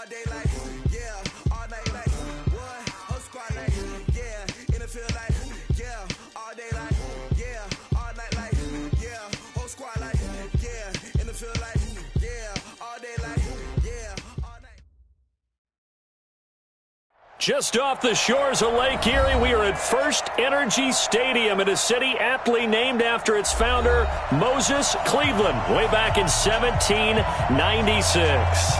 all day like, yeah, all night like, what? Whole squad like, yeah, in the field like, yeah, all day like, yeah, all night like, yeah, whole squad like, yeah, in the field like, yeah, all day like, yeah, all night. Just off the shores of Lake Erie, we are at First Energy Stadium in a city aptly named after its founder, Moses Cleveland, way back in 1796.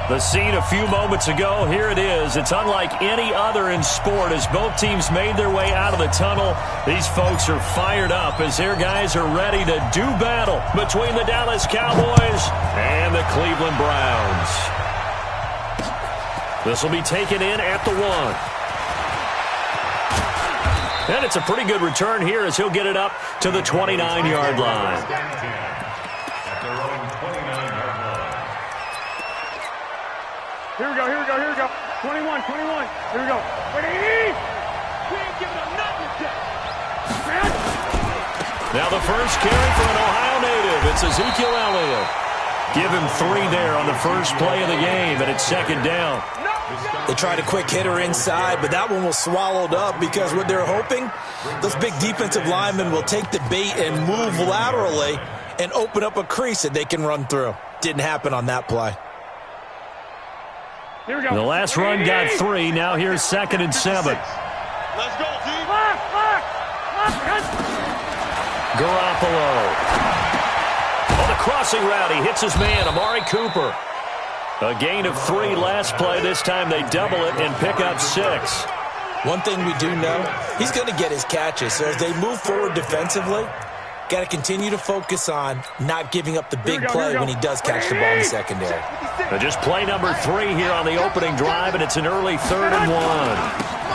The scene a few moments ago, here it is. It's unlike any other in sport as both teams made their way out of the tunnel. These folks are fired up as their guys are ready to do battle between the Dallas Cowboys and the Cleveland Browns. This will be taken in at the 1. And it's a pretty good return here as he'll get it up to the 29-yard line. Here we go, here we go, here we go. 21, 21. Here we go. Ready? We ain't giving up nothing yet. Now the first carry for an Ohio native. It's Ezekiel Elliott. Give him 3 there on the first play of the game, and it's second down. They tried a quick hitter inside, but that one was swallowed up because what they're hoping, those big defensive linemen will take the bait and move laterally and open up a crease that they can run through. Didn't happen on that play. Here we go. The last run got 3. Now here's 2nd and 7. Let's go, team. Garoppolo. On the crossing route, he hits his man, Amari Cooper. A gain of 3 last play. This time they double it and pick up 6. One thing we do know, he's going to get his catches. So as they move forward defensively, got to continue to focus on not giving up the big play when he does catch the ball in the secondary. Just play number 3 here on the opening drive, and it's an early 3rd and 1.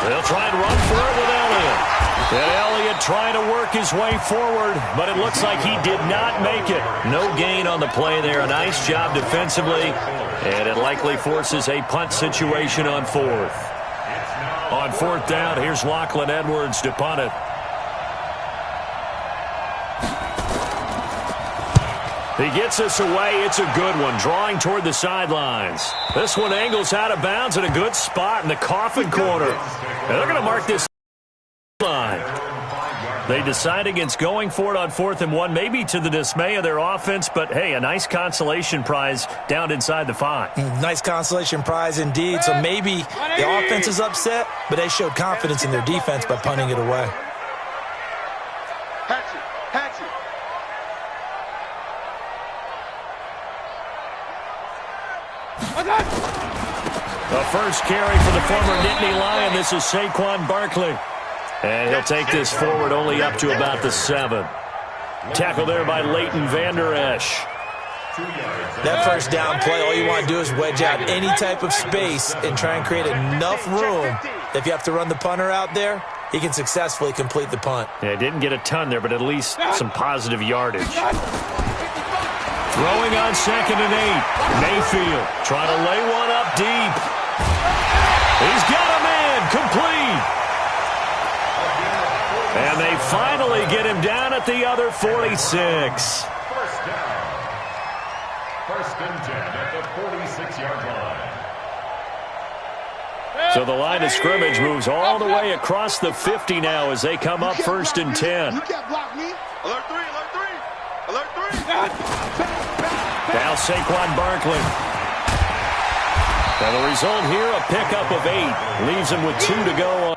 They'll try and run for it with Elliott. And Elliott trying to work his way forward, but it looks like he did not make it. No gain on the play there. A nice job defensively, and it likely forces a punt situation on 4th. On 4th down, here's Lachlan Edwards to punt it. He gets us away. It's a good one, drawing toward the sidelines. This one angles out of bounds at a good spot in the coffin corner. And they're going to mark this line. They decide against going for it on 4th and 1, maybe to the dismay of their offense, but hey, a nice consolation prize down inside the 5. Nice consolation prize indeed. So maybe the offense is upset, but they showed confidence in their defense by punting it away. The first carry for the former Nittany Lion. This is Saquon Barkley. And he'll take this forward only up to about the 7. Tackle there by Leighton Vander Esch. That first down play, all you want to do is wedge out any type of space and try and create enough room. If you have to run the punter out there, he can successfully complete the punt. Yeah, didn't get a ton there, but at least some positive yardage. Throwing on 2nd and 8. Mayfield trying to lay one up deep. He's got a man, complete. And they finally get him down at the other 46. First down. 1st and 10 at the 46-yard line. So the line of scrimmage moves all the way across the 50 now as they come up 1st and 10. You can't block me. Alert 3, alert 3. Alert 3. Now Saquon Barkley. And the result here, a pickup of 8. Leaves him with 2 to go on.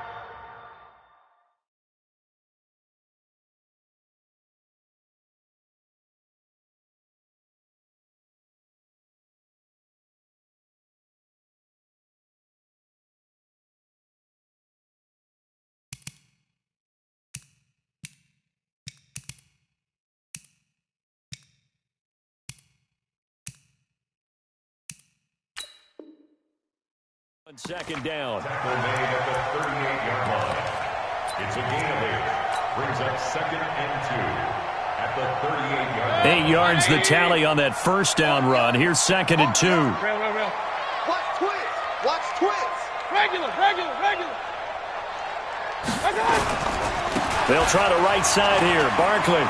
Second down. Tackle made at the 38-yard line. It's a gain of 8. Brings up 2nd and 2 at the 38-yard line. 8 yards the tally on that first down run. Here's 2nd and 2. Real. Watch twins. Watch twins. Regular. They'll try the right side here. Barkley.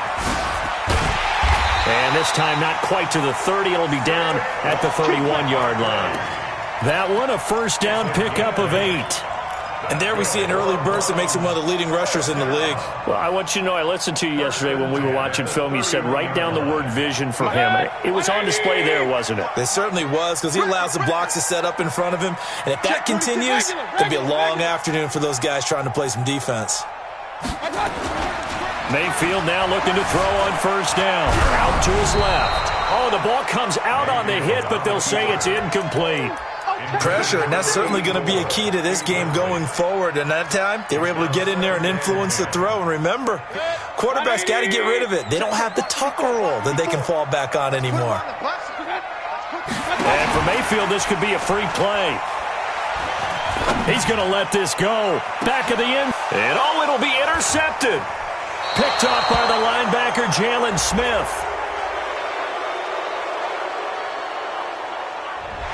And this time not quite to the 30. It'll be down at the 31-yard line. That one, a first down pickup of 8. And there we see an early burst that makes him one of the leading rushers in the league. Well, I want you to know, I listened to you yesterday when we were watching film. You said write down the word vision for him. It was on display there, wasn't it? It certainly was, because he allows the blocks to set up in front of him. And if that continues, it'll be a long afternoon for those guys trying to play some defense. Mayfield now looking to throw on first down. Out to his left. Oh, the ball comes out on the hit, but they'll say it's incomplete. Pressure, and that's certainly going to be a key to this game going forward. And that time, they were able to get in there and influence the throw. And remember, quarterbacks got to get rid of it. They don't have the tucker roll that they can fall back on anymore. And for Mayfield, this could be a free play. He's going to let this go. Back of the end. And oh, it'll be intercepted. Picked off by the linebacker, Jalen Smith.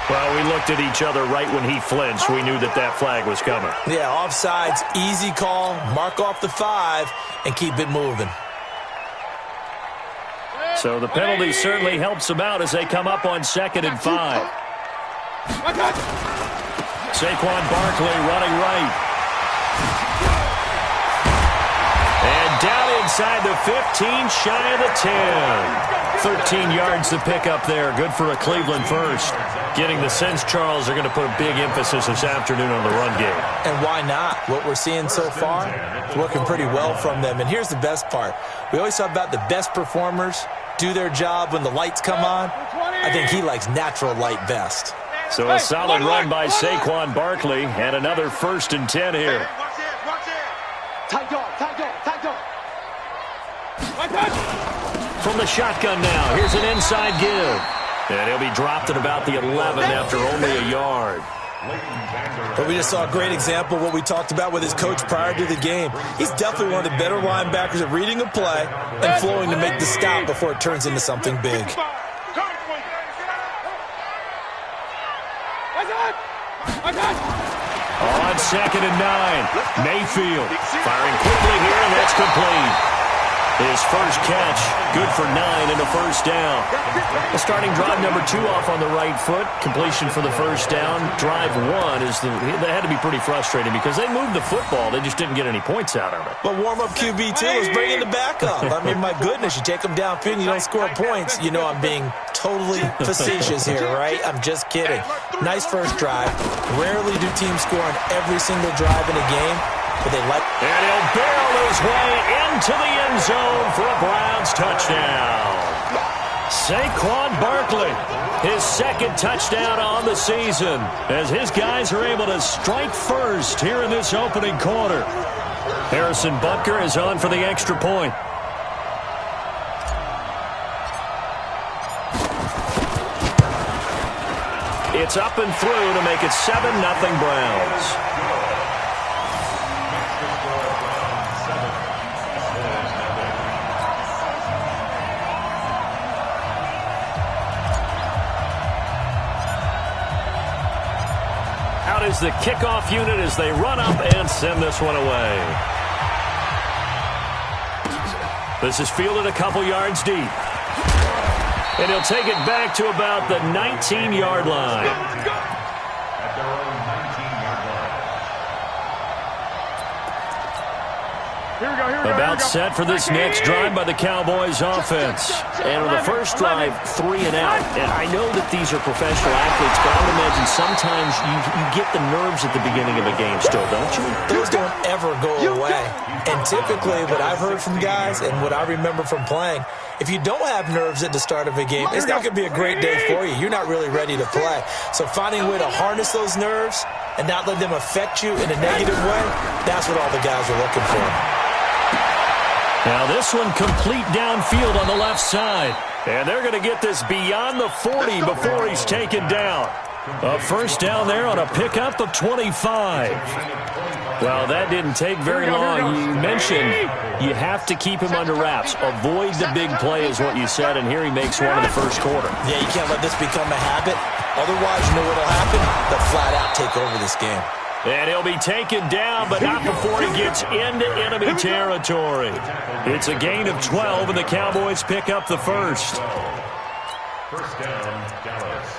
Well, we looked at each other right when he flinched. We knew that flag was coming. Yeah, offsides, easy call, mark off the 5, and keep it moving. So the penalty certainly helps them out as they come up on 2nd and 5. Saquon Barkley running right. And down inside the 15, shy of the 10. 13 yards to pick up there. Good for a Cleveland first. Getting the sense, Charles, they're going to put a big emphasis this afternoon on the run game. And why not? What we're seeing so far is working pretty well from them. And here's the best part. We always talk about the best performers do their job when the lights come on. I think he likes natural light best. So a solid run by Saquon Barkley and another 1st and 10 here. From the shotgun now, here's an inside give. And he'll be dropped at about the 11 after only a yard. But we just saw a great example of what we talked about with his coach prior to the game. He's definitely one of the better linebackers at reading a play and flowing to make the stop before it turns into something big. On 2nd and 9, Mayfield firing quickly here, and that's complete. His first catch, good for 9 and a first down. The starting drive number 2 off on the right foot. Completion for the first down. Drive 1 is that had to be pretty frustrating because they moved the football. They just didn't get any points out of it. But warm-up QB2 is bringing the backup. I mean, my goodness, you take them downfield, you don't score points. You know I'm being totally facetious here, right? I'm just kidding. Nice first drive. Rarely do teams score on every single drive in a game. But they like. And he'll barrel his way into the end zone for a Browns touchdown. Saquon Barkley, his 2nd touchdown on the season, as his guys are able to strike first here in this opening quarter. Harrison Butker is on for the extra point. It's up and through to make it 7-0 Browns. Out is the kickoff unit as they run up and send this one away. This is fielded a couple yards deep. And he'll take it back to about the 19-yard line. At their own 19-yard line. About set for this next drive by the Cowboys offense. And on the first drive, 3 and out. And I know that these are professional athletes, but I would imagine sometimes you get the nerves at the beginning of a game still, don't you? Those don't ever go away. And typically what I've heard from guys and what I remember from playing, if you don't have nerves at the start of a game, it's not going to be a great day for you. You're not really ready to play. So finding a way to harness those nerves and not let them affect you in a negative way, that's what all the guys are looking for. Now this one complete downfield on the left side. And they're going to get this beyond the 40 before he's taken down. A first down there on a pickup of 25. Well, that didn't take very long. You mentioned you have to keep him under wraps. Avoid the big play is what you said, and here he makes one in the first quarter. Yeah, you can't let this become a habit. Otherwise, you know what will happen? They'll flat out take over this game. And he'll be taken down, but not before he gets into enemy territory. It's a gain of 12, and the Cowboys pick up the first. First down, Dallas.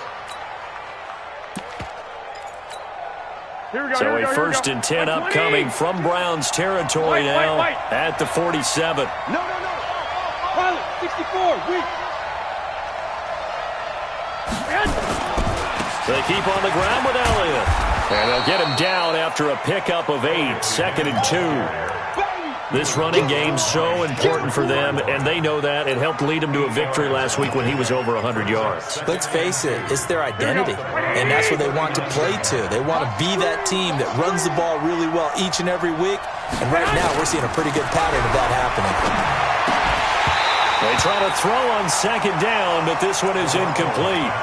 So a 1st and 10 upcoming from Browns territory now at the 47. No. Pilot, 64, weak. They keep on the ground with Elliott. And they'll get him down after a pickup of 8, 2nd and 2. This running game's so important for them, and they know that. It helped lead them to a victory last week when he was over 100 yards. Let's face it, it's their identity, and that's what they want to play to. They want to be that team that runs the ball really well each and every week, and right now we're seeing a pretty good pattern of that happening. They try to throw on 2nd down, but this one is incomplete.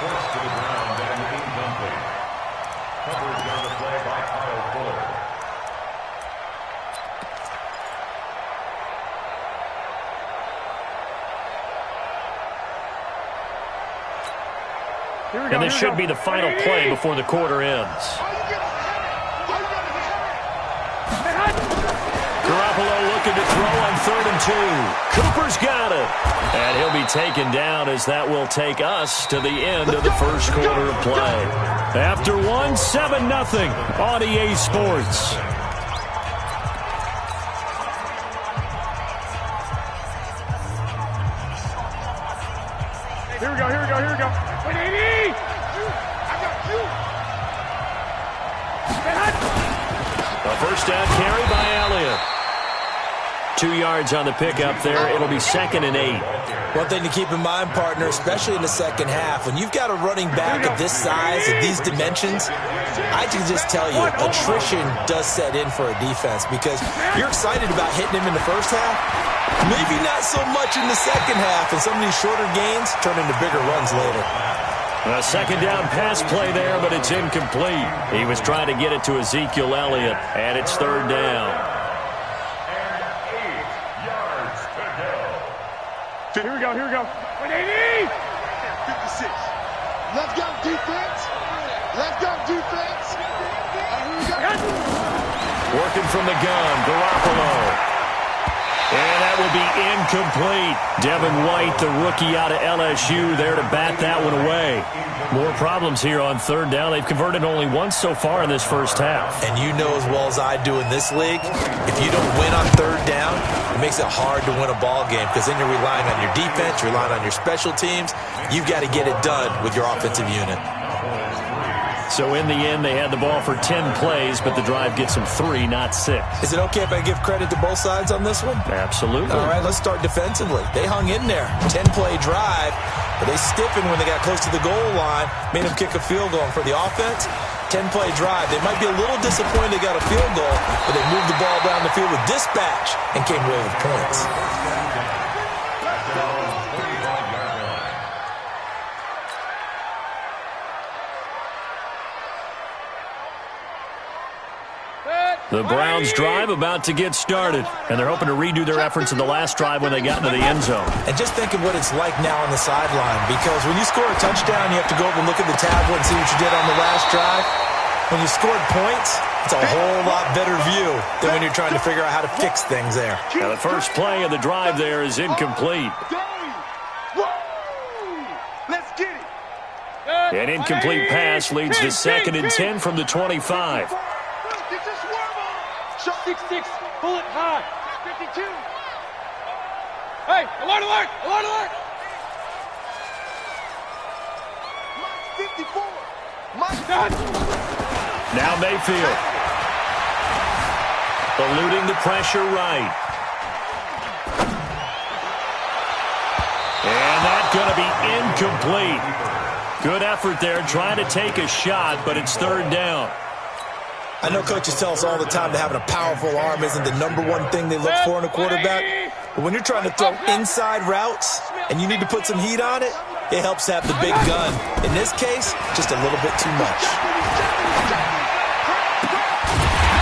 Forced to the ground and incomplete. Coverage on the play by Kyle Fuller. And this should be the final play before the quarter ends. Garoppolo looking to throw on 3rd and 2. Cooper's got it. And he'll be taken down as that will take us to the end of the first quarter of play. After 1, 7-0 on EA Sports. Here we go. 180! I got you! A 1st down carry by Elliott. 2 yards on the pickup there. It'll be 2nd and 8. One thing to keep in mind, partner, especially in the second half, when you've got a running back of this size and these dimensions, I can just tell you, attrition does set in for a defense because you're excited about hitting him in the first half. Maybe not so much in the second half, and some of these shorter gains turn into bigger runs later. A 2nd down pass play there, but it's incomplete. He was trying to get it to Ezekiel Elliott, and it's 3rd down. And 8 yards to go. Here we go. 180! 56. Let's go, defense. Working from the gun, Garoppolo. And that will be incomplete. Devin White, the rookie out of LSU, there to bat that one away. More problems here on 3rd down. They've converted only once so far in this first half. And you know as well as I do in this league, if you don't win on 3rd down, it makes it hard to win a ball game because then you're relying on your defense, you're relying on your special teams. You've got to get it done with your offensive unit. So in the end, they had the ball for 10 plays, but the drive gets them 3, not 6. Is it okay if I give credit to both sides on this one? Absolutely. All right, let's start defensively. They hung in there. 10-play drive, but they stiffened when they got close to the goal line, made them kick a field goal. And for the offense, 10-play drive. They might be a little disappointed they got a field goal, but they moved the ball down the field with dispatch and came away with points. The Browns drive about to get started, and they're hoping to redo their efforts in the last drive when they got into the end zone. And just think of what it's like now on the sideline, because when you score a touchdown, you have to go over and look at the tablet and see what you did on the last drive. When you scored points, it's a whole lot better view than when you're trying to figure out how to fix things there. Now the first play of the drive there is incomplete. Let's get it. An incomplete pass leads to 2nd and 10 from the 25. 6-6, pull it high. 52. Hey, alert! Mike 54. Now Mayfield. Eluding the pressure right. And that's going to be incomplete. Good effort there, trying to take a shot, but it's 3rd down. I know coaches tell us all the time that having a powerful arm isn't the #1 thing they look for in a quarterback. But when you're trying to throw inside routes and you need to put some heat on it, it helps to have the big gun. In this case, just a little bit too much.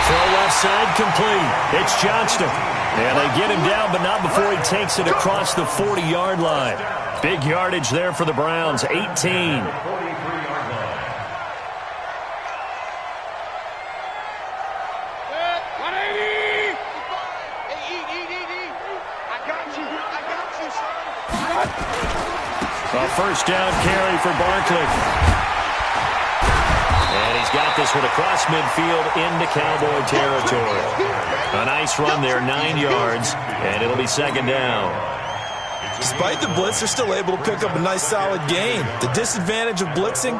Throw left side complete. It's Johnston. And they get him down, but not before he takes it across the 40-yard line. Big yardage there for the Browns, 18. A 1st down carry for Barkley. And he he's got this one across midfield into Cowboy territory. A nice run there, 9 yards, and it'll be second down. Despite the blitz, they're still able to pick up a nice solid gain. The disadvantage of blitzing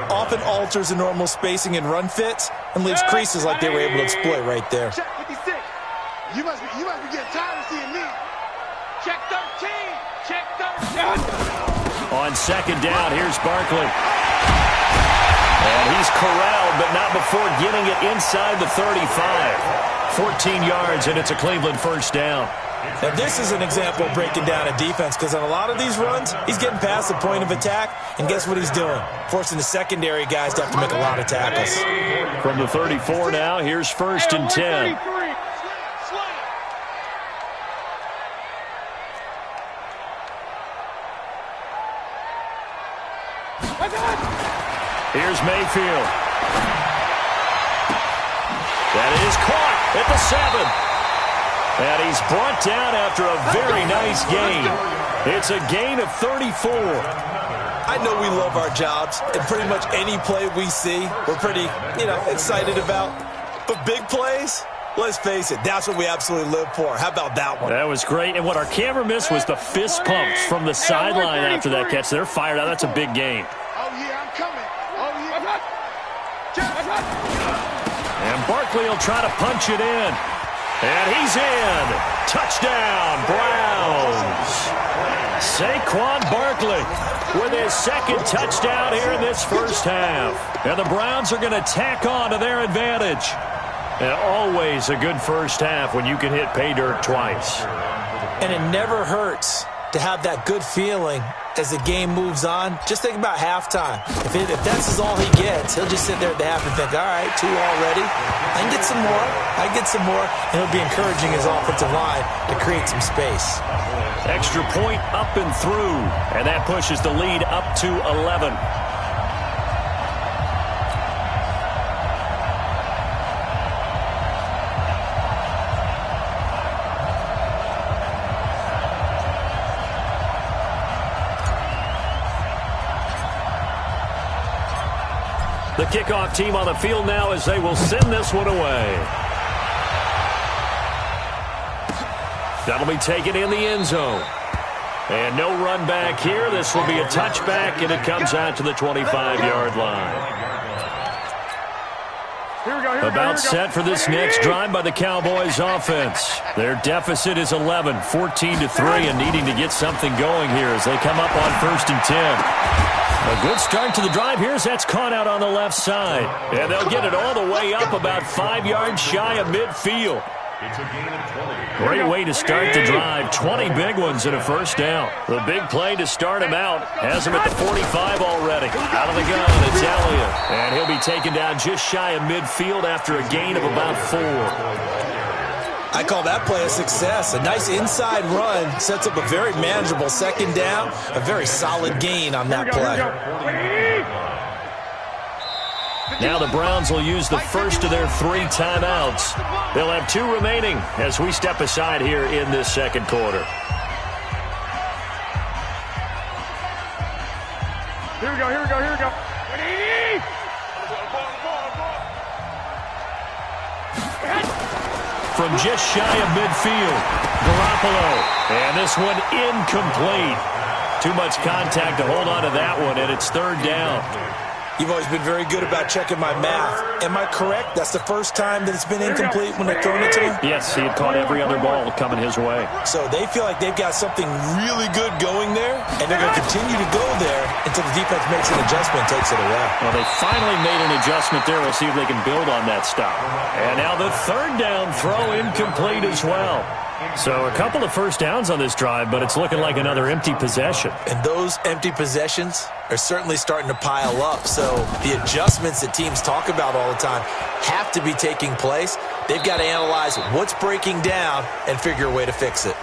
often alters the normal spacing and run fits and leaves creases like they were able to exploit right there. Check 56. You must be getting tired of seeing me. Check 13. Check 13. On second down, here's Barkley. And he's corralled, but not before getting it inside the 35. 14 yards, and it's a Cleveland first down. Now, this is an example of breaking down a defense, because on a lot of these runs, he's getting past the point of attack, and guess what he's doing? Forcing the secondary guys to have to make a lot of tackles. From the 34 now, here's first and 10. Here's Mayfield. That is caught at the 7. And he's brought down after a very nice gain. It's a gain of 34. I know we love our jobs, and pretty much any play we see, we're pretty, excited about. But big plays, let's face it, that's what we absolutely live for. How about that one? That was great. And what our camera missed was the fist pumps from the sideline after that catch. They're fired out. That's a big gain. Oh, yeah, I'm coming. Oh, yeah. And Barkley will try to punch it in. And he's in. Touchdown, Browns. Saquon Barkley with his second touchdown here in this first half. And the Browns are going to tack on to their advantage. And always a good first half when you can hit pay dirt twice. And it never hurts to have that good feeling as the game moves on. Just think about halftime. If that's all he gets, he'll just sit there at the half and think, all right, 2 already. I can get some more. And it'll be encouraging his offensive line to create some space. Extra point up and through. And that pushes the lead up to 11. The kickoff team on the field now as they will send this one away. That'll be taken in the end zone. And no run back here. This will be a touchback, and it comes out to the 25-yard line. About set for this next drive by the Cowboys offense. Their deficit is 11, 14-3, and needing to get something going here as they come up on first and 10. A good start to the drive here as that's caught out on the left side. And they'll get it all the way up about 5 yards shy of midfield. Great way to start the drive. 20 big ones in a first down. The big play to start him out has him at the 45 already. Out of the gun, it's Elliott. And he'll be taken down just shy of midfield after a gain of about 4. I call that play a success. A nice inside run sets up a very manageable second down. A very solid gain on that play. Now the Browns will use the first of their 3 timeouts. They'll have 2 remaining as we step aside here in this second quarter. Here we go. From just shy of midfield, Garoppolo. And this one incomplete. Too much contact to hold on to that one, and it's third down. You've always been very good about checking my math. Am I correct? That's the first time that it's been incomplete when they're throwing it to him? Yes, he had caught every other ball coming his way. So they feel like they've got something really good going there, and they're going to continue to go there until the defense makes an adjustment and takes it away. Well, they finally made an adjustment there. We'll see if they can build on that stop. And now the third down throw incomplete as well. So a couple of first downs on this drive, but it's looking like another empty possession. And those empty possessions are certainly starting to pile up. So the adjustments that teams talk about all the time have to be taking place. They've got to analyze what's breaking down and figure a way to fix it.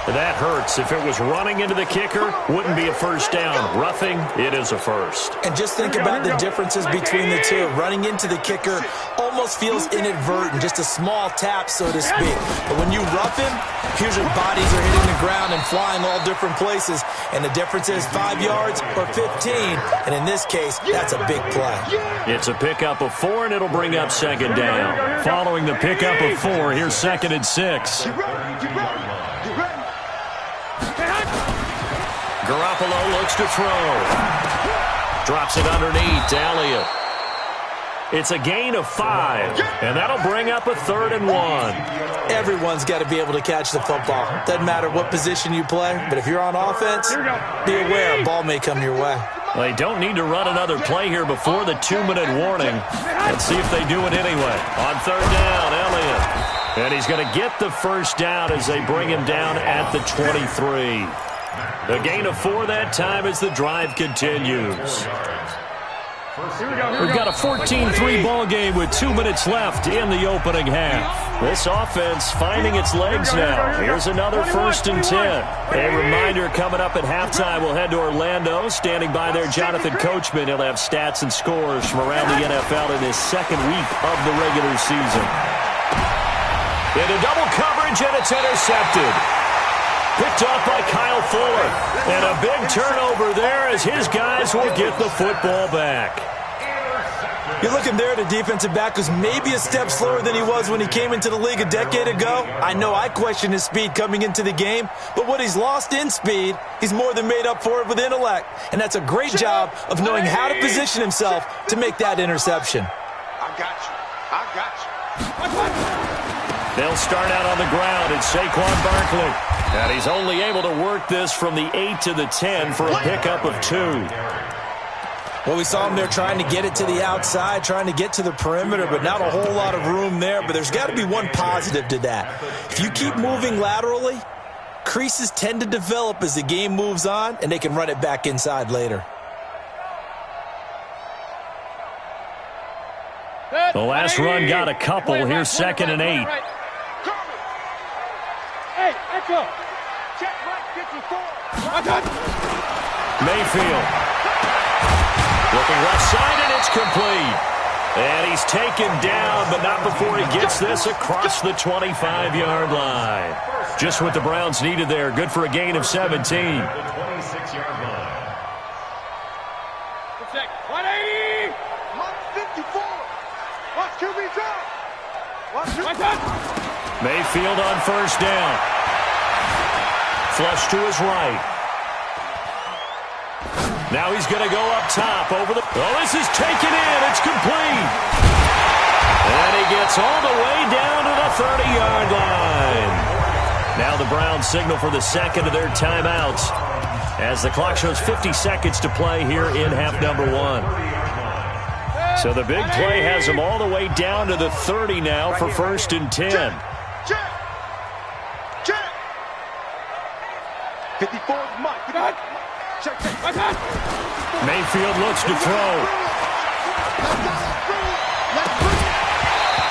That hurts. If it was running into the kicker, wouldn't be a first down. Roughing, it is a first. And just think about the differences between the two. Running into the kicker almost feels inadvertent, just a small tap, so to speak. But when you rough him, here's your bodies are hitting the ground and flying all different places. And the difference is 5 yards or 15. And in this case, that's a big play. It's a pickup of 4, and it'll bring up second down. Following the pickup of 4, here's 2nd and 6. Garoppolo looks to throw. Drops it underneath to Elliott. It's a gain of 5, and that'll bring up a 3rd and 1. Everyone's got to be able to catch the football. Doesn't matter what position you play, but if you're on offense, be aware a ball may come your way. They don't need to run another play here before the 2-minute warning. Let's see if they do it anyway. On 3rd down, Elliott. And he's going to get the first down as they bring him down at the 23. The gain of 4 that time as the drive continues. We've got a 14-3 ball game with 2 minutes left in the opening half. This offense finding its legs now. Here's another 1st and 10. A reminder coming up at halftime, we'll head to Orlando. Standing by there, Jonathan Coachman. He'll have stats and scores from around the NFL in his 2nd week of the regular season. Into double coverage, and it's intercepted. Picked off by Kyle Fuller. And a big turnover there as his guys will get the football back. You're looking there at a defensive back who's maybe a step slower than he was when he came into the league a decade ago. I know I questioned his speed coming into the game, but what he's lost in speed, he's more than made up for it with intellect. And that's a great job of knowing how to position himself to make that interception. I got you. I got you. They'll start out on the ground. It's Saquon Barkley. And he's only able to work this from the 8 to the 10 for a pickup of 2. Well, we saw him there trying to get it to the outside, trying to get to the perimeter, but not a whole lot of room there. But there's got to be one positive to that. If you keep moving laterally, creases tend to develop as the game moves on, and they can run it back inside later. The last run got a couple. Here's 2nd and 8. Hey, echo. Check right 54. Mayfield. Looking left side, and it's complete. And he's taken down, but not before he gets this across the 25-yard line. Just what the Browns needed there. Good for a gain of 17. The 26-yard line. 180. 54. Watch QB drop. Mayfield on 1st down. Flush to his right. Now he's going to go up top over the... Oh, this is taken in. It's complete. And he gets all the way down to the 30-yard line. Now the Browns signal for the 2nd of their timeouts as the clock shows 50 seconds to play here in half number 1. So the big play has them all the way down to the 30 now for 1st and 10. Check. 54 is Mike. Check. Mayfield looks to throw.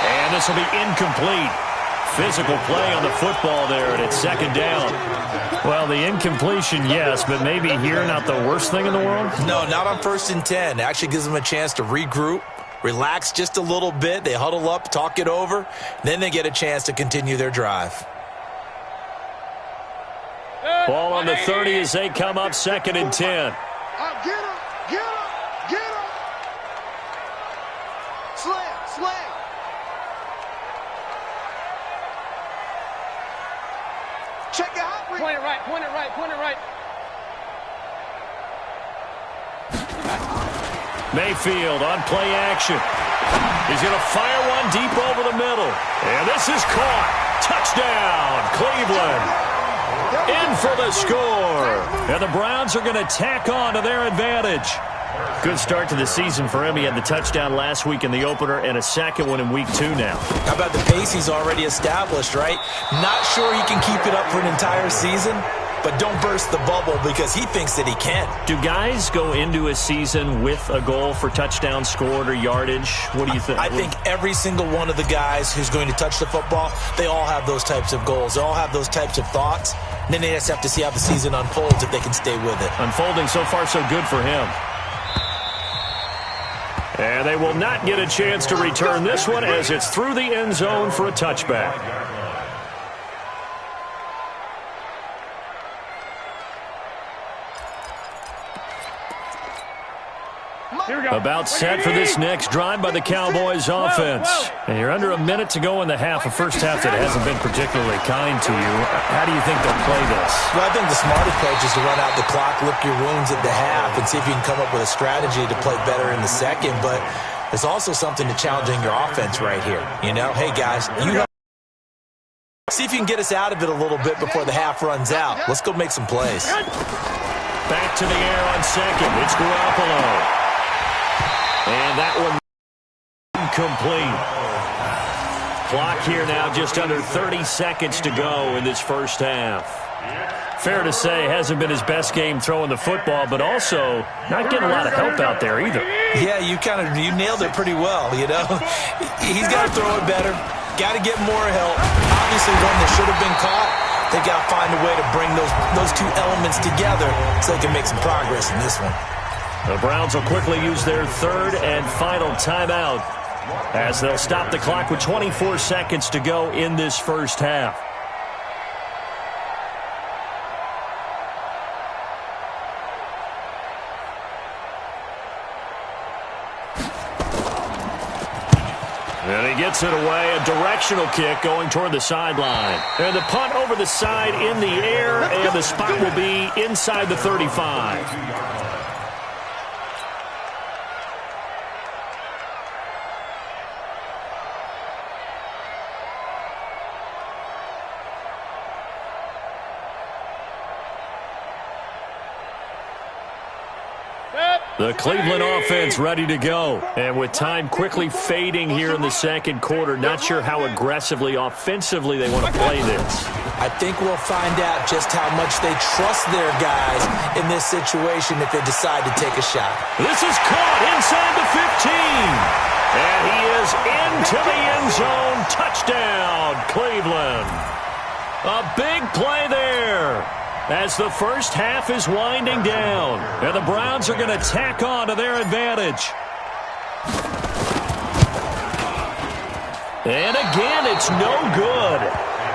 And this will be incomplete. Physical play on the football there, and it's 2nd down. Well, the incompletion, yes, but maybe here not the worst thing in the world? No, not on 1st and 10. It actually gives them a chance to regroup, relax just a little bit. They huddle up, talk it over. Then they get a chance to continue their drive. Ball on the 30 as they come up 2nd and 10. Get him. Slam. Check it out. Point it right. Mayfield on play action. He's going to fire one deep over the middle. And this is caught. Touchdown, Cleveland. In for the score. And the Browns are going to tack on to their advantage. Good start to the season for him. He had the touchdown last week in the opener and a 2nd one in week 2 now. How about the pace he's already established, right? Not sure he can keep it up for an entire season, but don't burst the bubble because he thinks that he can. Do guys go into a season with a goal for touchdowns scored or yardage? What do you think? I think every single one of the guys who's going to touch the football, they all have those types of goals. They all have those types of thoughts. Then they just have to see how the season unfolds if they can stay with it. Unfolding so far so good for him. And they will not get a chance to return this one as it's through the end zone for a touchback. About set for this next drive by the Cowboys offense. And you're under a minute to go in the half, a first half that hasn't been particularly kind to you. How do you think they'll play this? Well, I think the smart approach is to run out the clock, lick your wounds at the half, and see if you can come up with a strategy to play better in the second. But there's also something to challenging your offense right here. You know, hey, guys, you have see if you can get us out of it a little bit before the half runs out. Let's go make some plays. Back to the air on second. It's Garoppolo. And that one incomplete. Clock here now, just under 30 seconds to go in this first half. Fair to say, hasn't been his best game throwing the football, but also not getting a lot of help out there either. Yeah, you nailed it pretty well, you know. He's got to throw it better. Got to get more help. Obviously, one that should have been caught. They got to find a way to bring those two elements together so they can make some progress in this one. The Browns will quickly use their third and final timeout as they'll stop the clock with 24 seconds to go in this first half. And he gets it away, a directional kick going toward the sideline. And the punt over the side in the air, and the spot will be inside the 35. The Cleveland offense ready to go. And with time quickly fading here in the second quarter, not sure how aggressively, offensively they want to play this. I think we'll find out just how much they trust their guys in this situation if they decide to take a shot. This is caught inside the 15. And he is into the end zone. Touchdown, Cleveland. A big play there. As the first half is winding down. And the Browns are going to tack on to their advantage. And again, it's no good.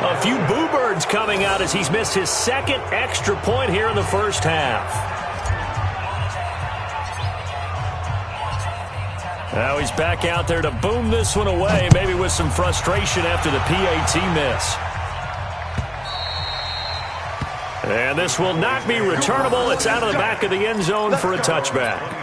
A few boo birds coming out as he's missed his second extra point here in the first half. Now he's back out there to boom this one away, maybe with some frustration after the PAT miss. And this will not be returnable. It's out of the back of the end zone for a touchback.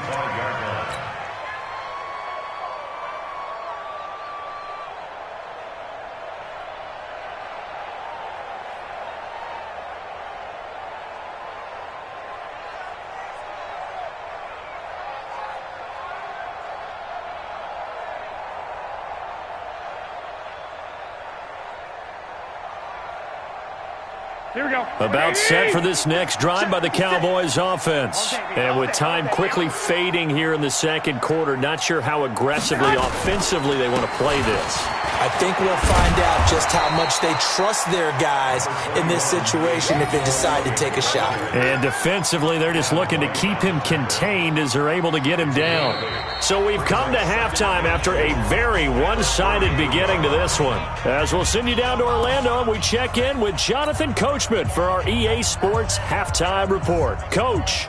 Here we go. About set for this next drive by the Cowboys offense. And with time quickly fading here in the second quarter, not sure how aggressively, offensively they want to play this. I think we'll find out just how much they trust their guys in this situation if they decide to take a shot. And defensively, they're just looking to keep him contained as they're able to get him down. So we've come to halftime after a very one-sided beginning to this one. As we'll send you down to Orlando, and we check in with Jonathan Coachman for our EA Sports Halftime Report. Coach.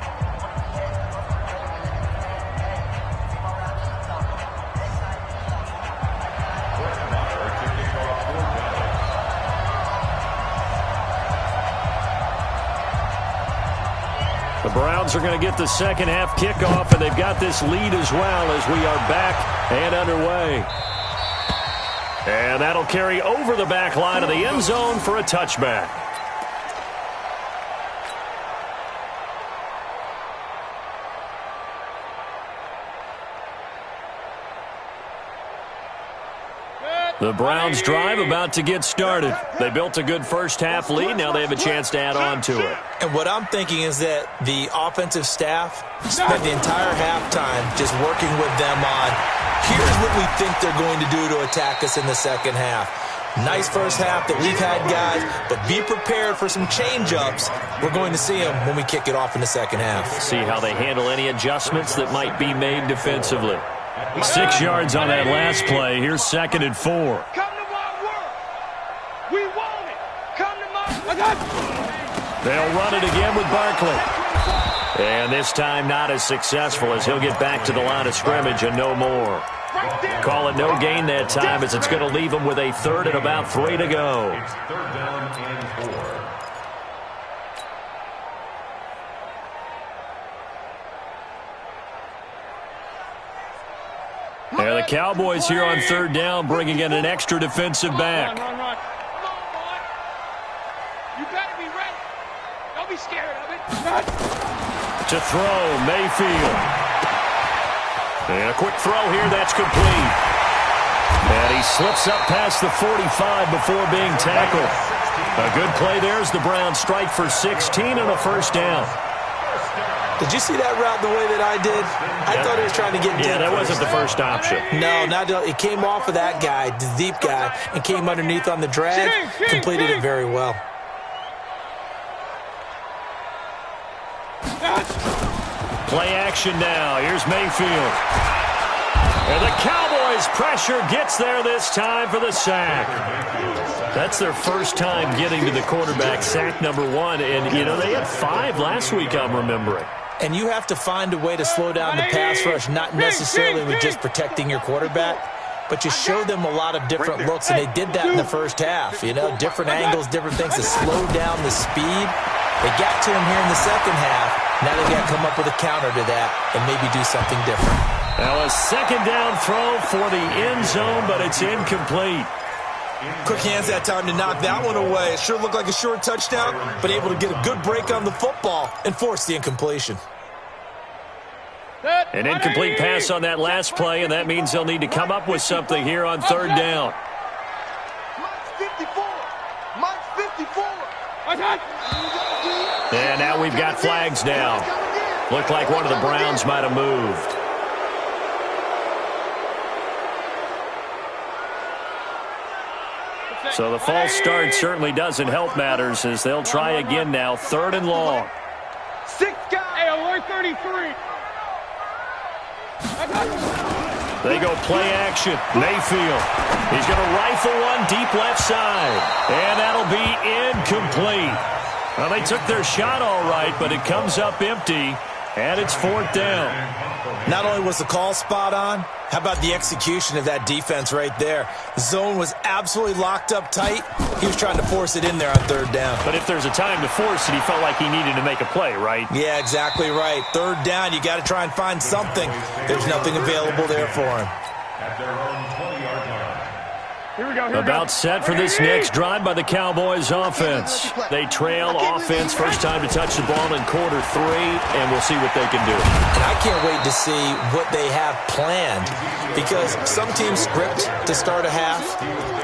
The Browns are going to get the second half kickoff, and they've got this lead as well as we are back and underway. And that'll carry over the back line of the end zone for a touchback. The Browns drive about to get started. They built a good first half lead. Now they have a chance to add on to it. And what I'm thinking is that the offensive staff spent the entire halftime just working with them on, here's what we think they're going to do to attack us in the second half. Nice first half that we've had, guys, but be prepared for some change-ups. We're going to see them when we kick it off in the second half. See how they handle any adjustments that might be made defensively. 6 yards on that last play. Here's 2nd and 4. Come to my work. We want it. Come to my... They'll run it again with Barkley. And this time not as successful as he'll get back to the line of scrimmage and no more. Call it no gain that time as it's going to leave him with a 3rd and about 3 to go. It's 3rd down and 4. And the Cowboys here on 3rd down, bringing in an extra defensive back. Run. Come on, boy. You better be ready. Don't be scared of it. To throw, Mayfield. And a quick throw here, that's complete. And he slips up past the 45 before being tackled. A good play there as the Browns strike for 16 and a 1st down. Did you see that route the way that I did? I thought he was trying to get deep. Yeah, that wasn't the first option. No, it came off of that guy, the deep guy, and came underneath on the drag. Completed it very well. Play action now. Here's Mayfield. And the Cowboys' pressure gets there this time for the sack. That's their first time getting to the quarterback, sack number 1. And, you know, they had 5 last week, I'm remembering. And you have to find a way to slow down the pass rush, not necessarily with just protecting your quarterback, but you show them a lot of different looks, and they did that in the first half. You know, different angles, different things to slow down the speed. They got to him here in the second half. Now they've got to come up with a counter to that and maybe do something different. Now a 2nd down throw for the end zone, but it's incomplete. Quick hands that time to knock that one away. It sure looked like a short touchdown, but able to get a good break on the football and force the incompletion. An incomplete pass on that last play, and that means they'll need to come up with something here on 3rd down. Mike's 54. Mike's 54. And now we've got flags down. Looked like one of the Browns might have moved. So the false start certainly doesn't help matters as they'll try again now. 3rd and long. 6 guys. Hey, alert 33. They go play action. Mayfield. He's going to rifle one deep left side. And that'll be incomplete. Well, they took their shot all right, but it comes up empty, and it's 4th down. Not only was the call spot on, how about the execution of that defense right there? The zone was absolutely locked up tight. He was trying to force it in there on 3rd down. But if there's a time to force it, he felt like he needed to make a play, right? Yeah, exactly right. 3rd down, you got to try and find something. There's nothing available there for him. At their own 20-yard line. About set for this next drive by the Cowboys offense. They trail offense, first time to touch the ball in quarter 3, and we'll see what they can do. And I can't wait to see what they have planned, because some teams script to start a half.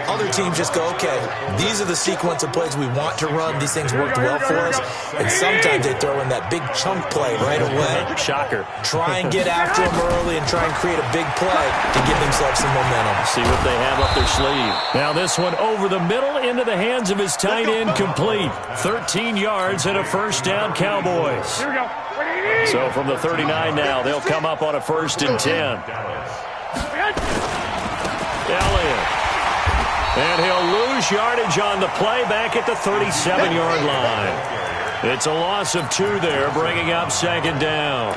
Other teams just go, okay, these are the sequence of plays we want to run. These things worked well for us. And sometimes they throw in that big chunk play right away. Shocker. Try and get after them early and try and create a big play to give themselves some momentum. See what they have up their sleeve. Now this one over the middle into the hands of his tight end, complete. 13 yards and a 1st down, Cowboys. Here we go. So from the 39 now, they'll come up on a 1st and 10. Elliott. And he'll lose yardage on the play back at the 37-yard line. It's a loss of 2 there, bringing up 2nd down.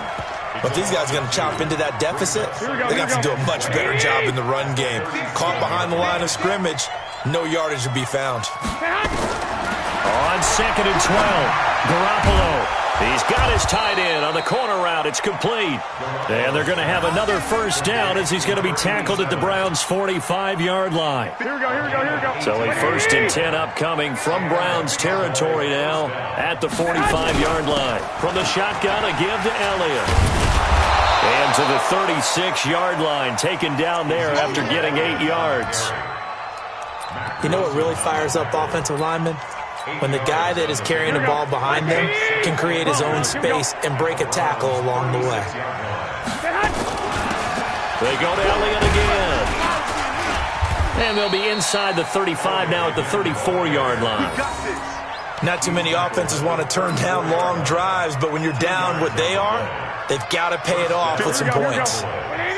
But these guys are going to chop into that deficit. They got to do a much better job in the run game. Caught behind the line of scrimmage, no yardage to be found. On 2nd and 12, Garoppolo. He's got his tight end on the corner route. It's complete. And they're going to have another 1st down as he's going to be tackled at the Browns' 45-yard line. Here we go. So a 1st and 10 upcoming from Browns territory now at the 45-yard line. From the shotgun, a give to Elliott. And to the 36-yard line, taken down there after getting 8 yards. You know what really fires up offensive linemen? When the guy that is carrying the ball behind them can create his own space and break a tackle along the way. They go to Elliott again. And they'll be inside the 35 now at the 34-yard line. Not too many offenses want to turn down long drives, but when you're down what they are, they've got to pay it off with some points.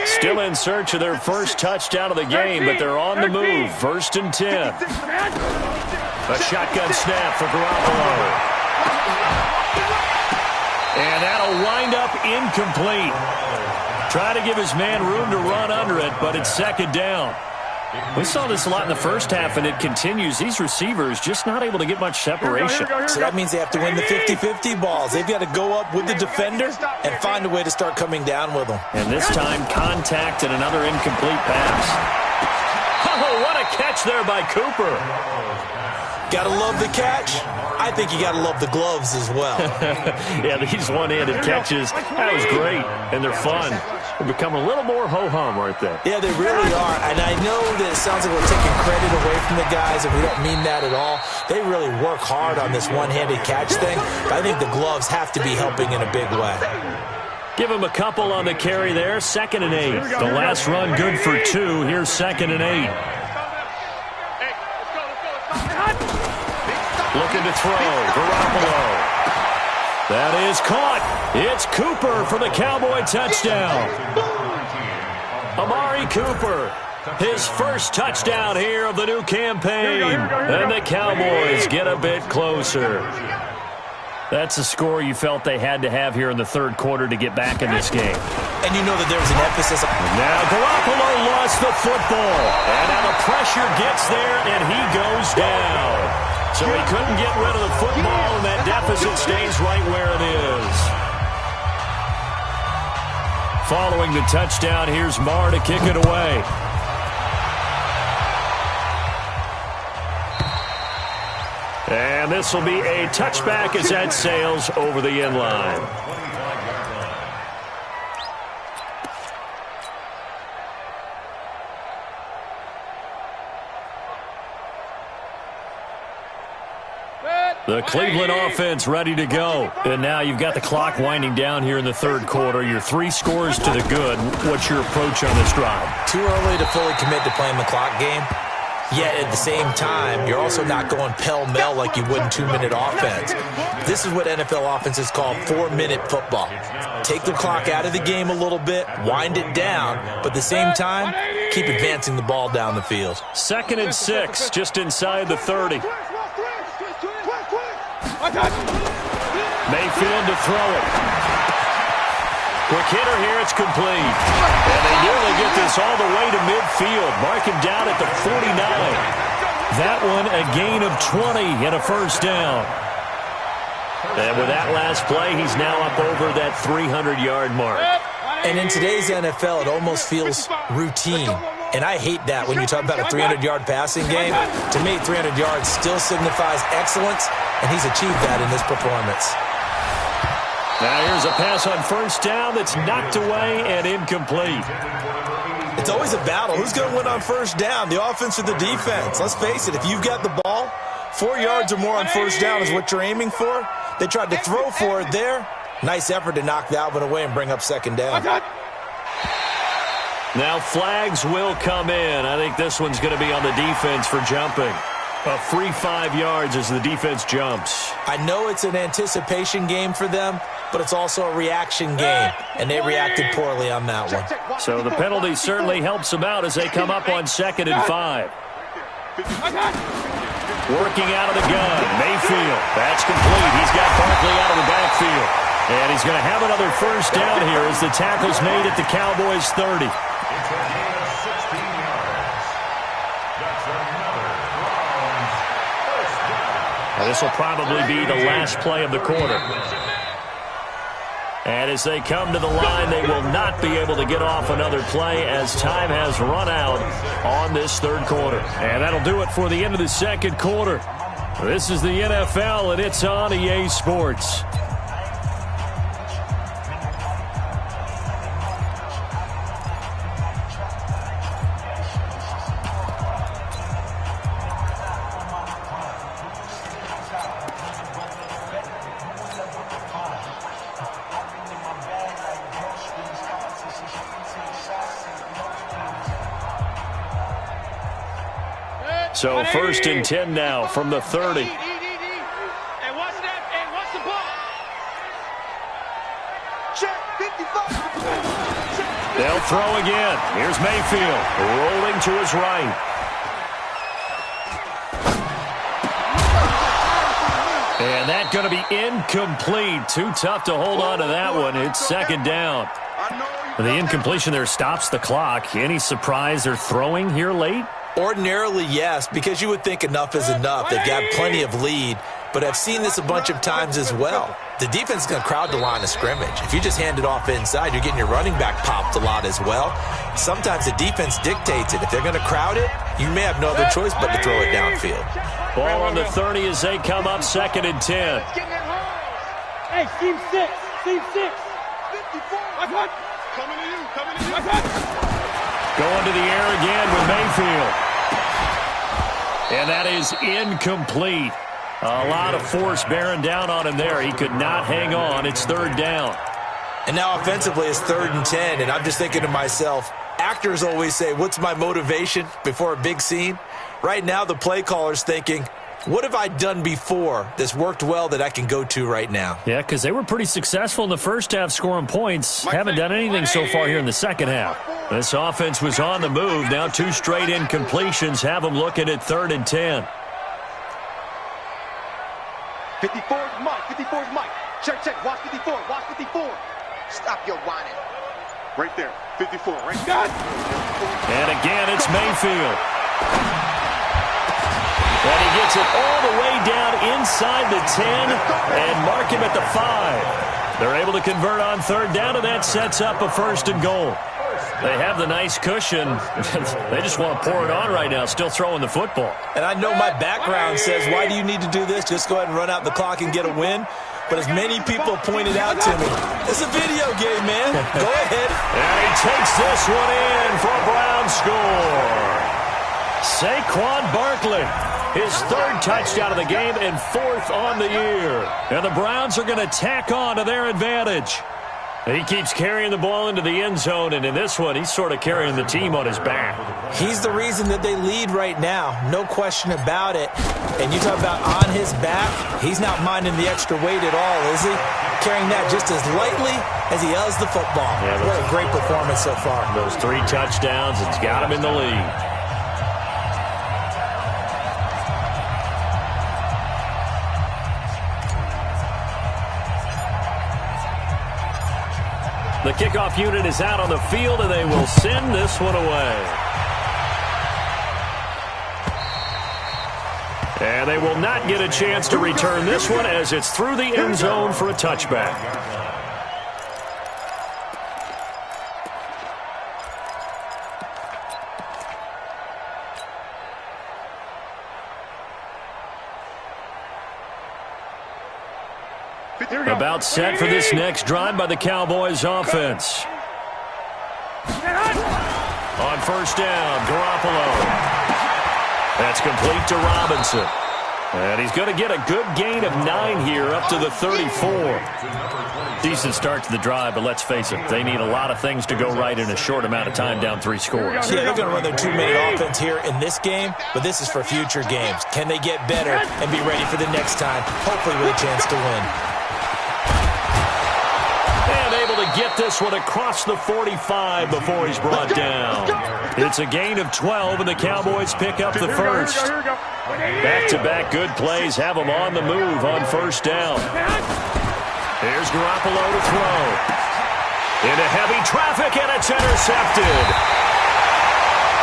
Still in search of their first touchdown of the game, but they're on the move. 1st and 10. A shotgun snap for Garoppolo. And that'll wind up incomplete. Try to give his man room to run under it, but it's 2nd down. We saw this a lot in the first half, and it continues. These receivers just not able to get much separation. So that means they have to win the 50-50 balls. They've got to go up with the defender and find a way to start coming down with them. And this time, contact and another incomplete pass. Oh, what a catch there by Cooper. Gotta love the catch. I think you gotta love the gloves as well. Yeah, these one-handed catches, that was great, and they're fun. They become a little more ho-hum, aren't they? Yeah, they really are, and I know that it sounds like we're taking credit away from the guys, and we don't mean that at all. They really work hard on this one-handed catch thing, but I think the gloves have to be helping in a big way. Give him a couple on the carry there. 2nd and 8. The last run good for 2. Here's 2nd and 8. Looking to throw. Garoppolo. That is caught. It's Cooper for the Cowboy touchdown. Amari Cooper, his first touchdown here of the new campaign. And the Cowboys get a bit closer. That's a score you felt they had to have here in the 3rd quarter to get back in this game. And you know that there was an emphasis. Now Garoppolo lost the football. And now the pressure gets there, and he goes down. So he couldn't get rid of the football, and that deficit stays right where it is. Following the touchdown, here's Marr to kick it away. And this will be a touchback as that sails over the end line. The Cleveland offense ready to go. And now you've got the clock winding down here in the 3rd quarter. Your 3 scores to the good. What's your approach on this drive? Too early to fully commit to playing the clock game. Yet at the same time, you're also not going pell-mell like you would in 2-minute offense. This is what NFL offenses call 4-minute football. Take the clock out of the game a little bit, wind it down, but at the same time, keep advancing the ball down the field. 2nd and 6, just inside the 30. Mayfield to throw it. Quick hitter here, it's complete. And they nearly get this all the way to midfield. Mark him down at the 49. That one a gain of 20 and a 1st down. And with that last play, he's now up over that 300-yard mark. And in today's NFL, it almost feels routine. And I hate that when you talk about a 300-yard passing game. To me, 300 yards still signifies excellence, and he's achieved that in this performance. Now here's a pass on 1st down that's knocked away and incomplete. It's always a battle. Who's going to win on 1st down, the offense or the defense? Let's face it, if you've got the ball, 4 yards or more on 1st down is what you're aiming for. They tried to throw for it there. Nice effort to knock that one away and bring up 2nd down. Now flags will come in. I think this one's going to be on the defense for jumping. A free 5 yards as the defense jumps. I know it's an anticipation game for them, but it's also a reaction game, and they reacted poorly on that one. So the penalty certainly helps them out as they come up on 2nd and 5. Working out of the gun, Mayfield. That's complete. He's got Barkley out of the backfield. And he's going to have another 1st down here as the tackle's made at the Cowboys' 30. This will probably be the last play of the quarter. And as they come to the line, they will not be able to get off another play as time has run out on this 3rd quarter. And that'll do it for the end of the 2nd quarter. This is the NFL, and it's on EA Sports. So 1st and 10 now from the 30. Hey, watch that. Hey, watch the ball. Check 55. They'll throw again. Here's Mayfield rolling to his right. And that's going to be incomplete. Too tough to hold on to that one. It's 2nd down. The incompletion there stops the clock. Any surprise they're throwing here late? Ordinarily, yes, because you would think enough is enough. They've got plenty of lead, but I've seen this a bunch of times as well. The defense is going to crowd the line of scrimmage. If you just hand it off inside, you're getting your running back popped a lot as well. Sometimes the defense dictates it. If they're going to crowd it, you may have no other choice but to throw it downfield. Ball on the 30 as they come up 2nd and 10. Hey, scheme 6. Scheme 6. 54. Coming to you. Going to the air again with Mayfield. And that is incomplete. A lot of force bearing down on him there. He could not hang on. It's 3rd down. And now offensively it's 3rd and 10, and I'm just thinking to myself, actors always say, what's my motivation before a big scene? Right now the play caller's thinking, what have I done before that's worked well that I can go to right now? Yeah, because they were pretty successful in the first half scoring points. Haven't done anything so far here in the second half. This offense was on the move. Now 2 straight incompletions have them looking at 3rd and 10. 54 is Mike. 54 is Mike. Check. Watch 54. Watch 54. Stop your whining. Right there. 54. Right there. And again, it's Mayfield. And he gets it all the way down inside the 10 and mark him at the 5. They're able to convert on 3rd down, and that sets up a 1st and goal. They have the nice cushion. They just want to pour it on right now, still throwing the football. And I know my background says, why do you need to do this? Just go ahead and run out the clock and get a win. But as many people pointed out to me, it's a video game, man. Go ahead. And he takes this one in for a Brown score. Saquon Barkley, his 3rd touchdown of the game and 4th on the year. And the Browns are going to tack on to their advantage. He keeps carrying the ball into the end zone, and in this one, he's sort of carrying the team on his back. He's the reason that they lead right now, no question about it. And you talk about on his back, he's not minding the extra weight at all, is he? Carrying that just as lightly as he does the football. Yeah, what a great performance so far. Those 3 touchdowns, it's got him in the lead. The kickoff unit is out on the field, and they will send this one away. And they will not get a chance to return this one as it's through the end zone for a touchback. About set for this next drive by the Cowboys offense. On 1st down, Garoppolo. That's complete to Robinson. And he's going to get a good gain of 9 here up to the 34. Decent start to the drive, but let's face it, they need a lot of things to go right in a short amount of time down 3 scores. Yeah, they're going to run their 2-minute offense here in this game, but this is for future games. Can they get better and be ready for the next time, hopefully with a chance to win? And able to get this one across the 45 before he's brought down. It's a gain of 12, and the Cowboys pick up the first. Back-to-back good plays have them on the move on 1st down. Here's Garoppolo to throw. Into heavy traffic, and it's intercepted.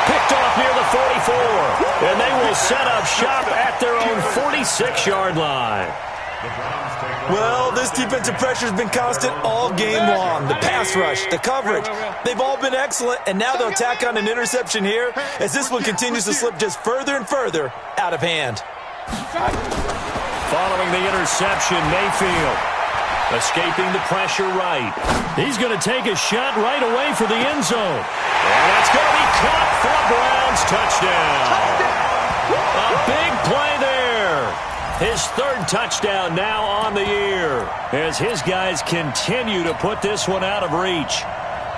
Picked off near the 44, and they will set up shop at their own 46-yard line. Well, this defensive pressure has been constant all game long. The pass rush, the coverage, they've all been excellent, and now they'll tack on an interception here as this one continues to slip just further and further out of hand. Following the interception, Mayfield escaping the pressure right. He's going to take a shot right away for the end zone. And that's going to be caught for a Browns touchdown. A big play there. His 3rd touchdown now on the year as his guys continue to put this one out of reach.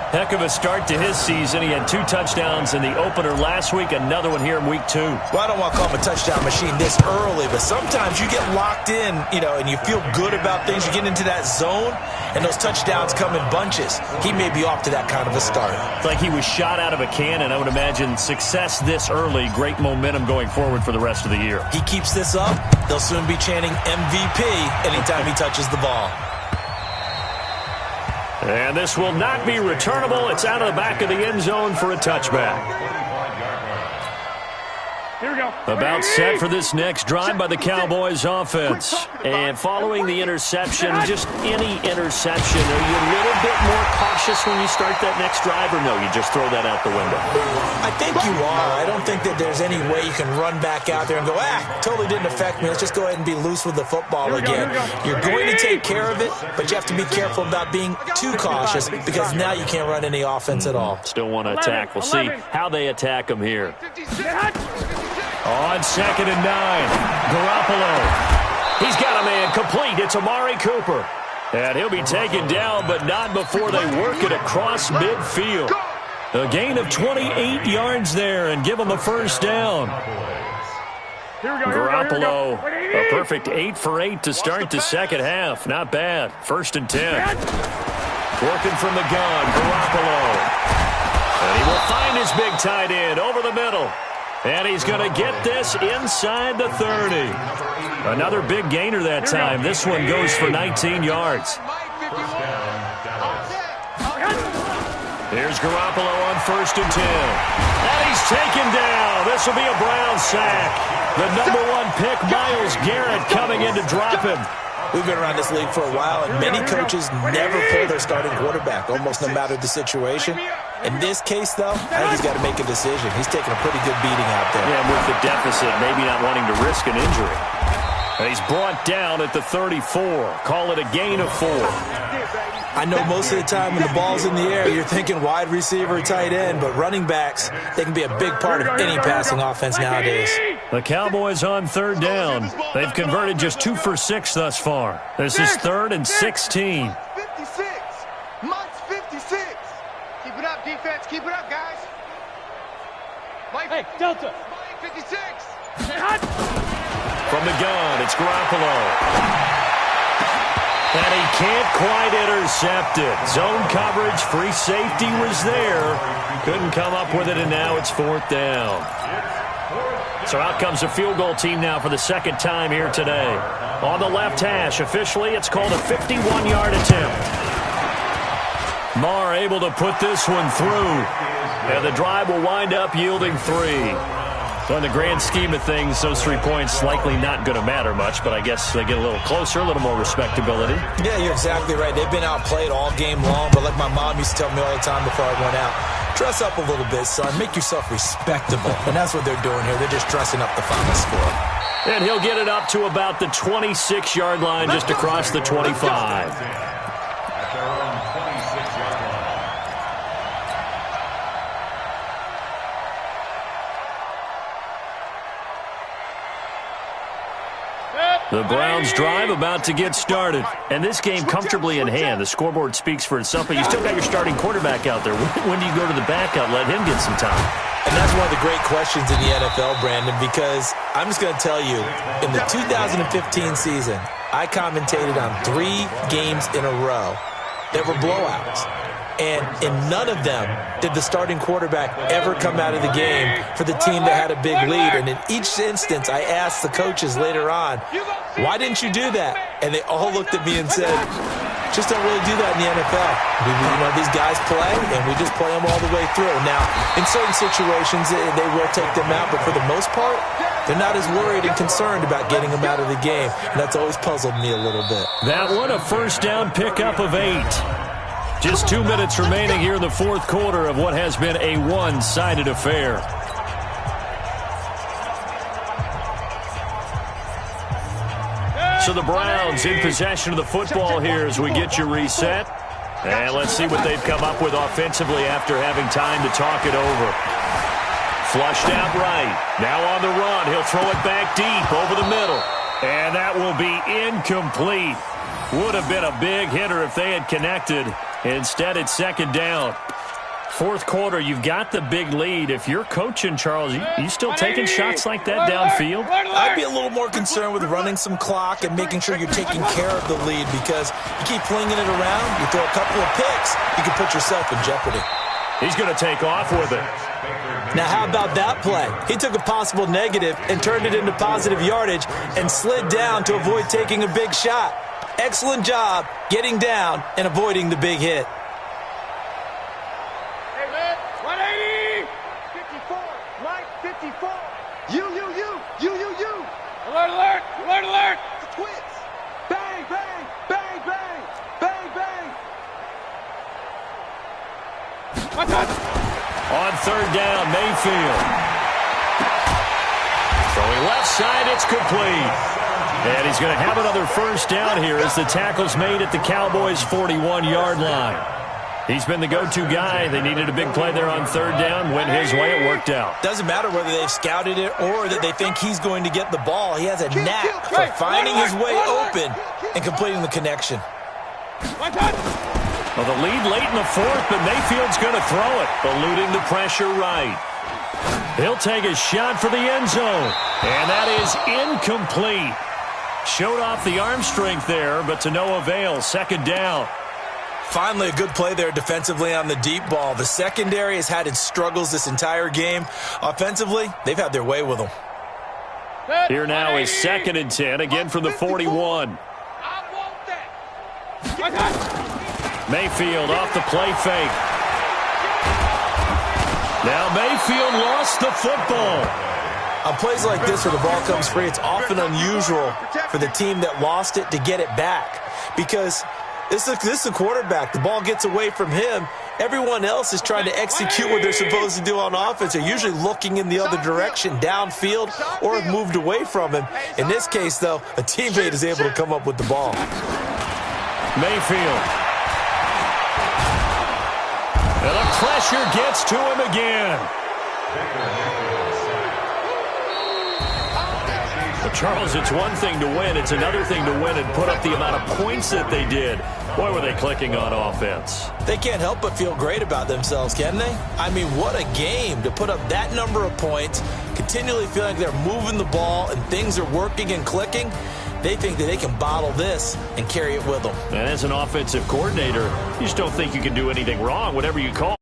Heck of a start to his season. He had 2 touchdowns in the opener last week, another one here in week 2. Well, I don't want to call him a touchdown machine this early, but sometimes you get locked in, and you feel good about things. You get into that zone, and those touchdowns come in bunches. He may be off to that kind of a start. It's like he was shot out of a cannon. I would imagine success this early, great momentum going forward for the rest of the year. He keeps this up, they'll soon be chanting MVP anytime he touches the ball. And this will not be returnable. It's out of the back of the end zone for a touchback. Here we go. About set for this next drive by the Cowboys offense. And following the interception, just any interception, are you a little bit more cautious when you start that next drive, or no, you just throw that out the window? I think you are. I don't think that there's any way you can run back out there and go, totally didn't affect me. Let's just go ahead and be loose with the football again. You're going to take care of it, but you have to be careful about being too cautious because now you can't run any offense at all. Still want to attack. We'll see how they attack him here. On 2nd and 9, Garoppolo. He's got a man complete. It's Amari Cooper. And he'll be taken down, but not before they work it across midfield. A gain of 28 yards there and give him a first down. Garoppolo, a perfect 8 for 8 to start the second half. Not bad. 1st and 10. Working from the gun, Garoppolo. And he will find his big tight end over the middle. And he's going to get this inside the 30. Another big gainer that time. This one goes for 19 yards. Here's Garoppolo on 1st and 10. And he's taken down. This will be a Brown sack. The number 1 pick, Myles Garrett, coming in to drop him. We've been around this league for a while, and many coaches never pull their starting quarterback, almost no matter the situation. In this case, though, I think he's got to make a decision. He's taking a pretty good beating out there. Yeah, with the deficit, maybe not wanting to risk an injury. And he's brought down at the 34. Call it a gain of 4. I know most of the time when the ball's in the air, you're thinking wide receiver, tight end, but running backs, they can be a big part of any passing offense nowadays. The Cowboys on 3rd down. They've converted just 2 for 6 thus far. This is 3rd and 16. 56. Mike's 56. Keep it up, defense. Keep it up, guys. Mike, Hey, Delta. Mike 56. From the gun, it's Garoppolo. And he can't quite intercept it. Zone coverage, free safety was there. Couldn't come up with it, and now it's 4th down. So out comes a field goal team now for the 2nd time here today. On the left hash, officially, it's called a 51-yard attempt. Marr able to put this one through. And the drive will wind up yielding 3. So in the grand scheme of things, those 3 points likely not going to matter much, but I guess they get a little closer, a little more respectability. Yeah, you're exactly right. They've been outplayed all game long, but like my mom used to tell me all the time before I went out, dress up a little bit, son. Make yourself respectable. And that's what they're doing here. They're just dressing up the final score. And he'll get it up to about the 26-yard line, just across the 25. The Browns drive about to get started. And this game comfortably in hand. The scoreboard speaks for itself, but you still got your starting quarterback out there. When do you go to the backup? Let him get some time. And that's one of the great questions in the NFL, Brandon, because I'm just going to tell you, in the 2015 season, I commentated on 3 games in a row that were blowouts. And in none of them did the starting quarterback ever come out of the game for the team that had a big lead. And in each instance, I asked the coaches later on, why didn't you do that? And they all looked at me and said, just don't really do that in the NFL. These guys play, and we just play them all the way through. Now, in certain situations, they will take them out, but for the most part, they're not as worried and concerned about getting them out of the game. And that's always puzzled me a little bit. That one, a first down pickup of 8. Just 2 minutes remaining here in the 4th quarter of what has been a one-sided affair. So the Browns in possession of the football here as we get you reset. And let's see what they've come up with offensively after having time to talk it over. Flushed out right. Now on the run. He'll throw it back deep over the middle. And that will be incomplete. Would have been a big hitter if they had connected. Instead, it's 2nd down. Fourth quarter, you've got the big lead. If you're coaching, Charles, you still taking shots like that downfield? I'd be a little more concerned with running some clock and making sure you're taking care of the lead, because you keep flinging it around, you throw a couple of picks, you can put yourself in jeopardy. He's going to take off with it. Now, how about that play? He took a possible negative and turned it into positive yardage and slid down to avoid taking a big shot. Excellent job getting down and avoiding the big hit. 180! 54, Mike, 54. You. Alert, alert, alert, alert! The Twits. Bang, bang, bang, bang, bang, bang. Watch out! On third down, Mayfield. Throwing left side, it's complete. And he's going to have another first down here as the tackle's made at the Cowboys' 41-yard line. He's been the go-to guy. They needed a big play there on third down. Went his way, it worked out. Doesn't matter whether they've scouted it or that they think he's going to get the ball. He has a knack for finding his way open and completing the connection. Watch out! Well, the lead late in the fourth, but Mayfield's going to throw it, eluding the pressure right. He'll take a shot for the end zone, and that is incomplete. Showed off the arm strength there, but to no avail. Second down. Finally, a good play there defensively on the deep ball. The secondary has had its struggles this entire game. Offensively, they've had their way with them. Here now is 2nd and 10, again from the 41. Mayfield off the play fake. Now Mayfield lost the football. On plays like this where the ball comes free, it's often unusual for the team that lost it to get it back, because this is a quarterback. The ball gets away from him. Everyone else is trying to execute what they're supposed to do on offense. They're usually looking in the other direction, downfield, or have moved away from him. In this case, though, a teammate is able to come up with the ball. Mayfield. And the pressure gets to him again. Well, Charles, it's one thing to win. It's another thing to win and put up the amount of points that they did. Boy, were they clicking on offense. They can't help but feel great about themselves, can they? I mean, what a game to put up that number of points, continually feeling like they're moving the ball and things are working and clicking. They think that they can bottle this and carry it with them. And as an offensive coordinator, you just don't think you can do anything wrong, whatever you call.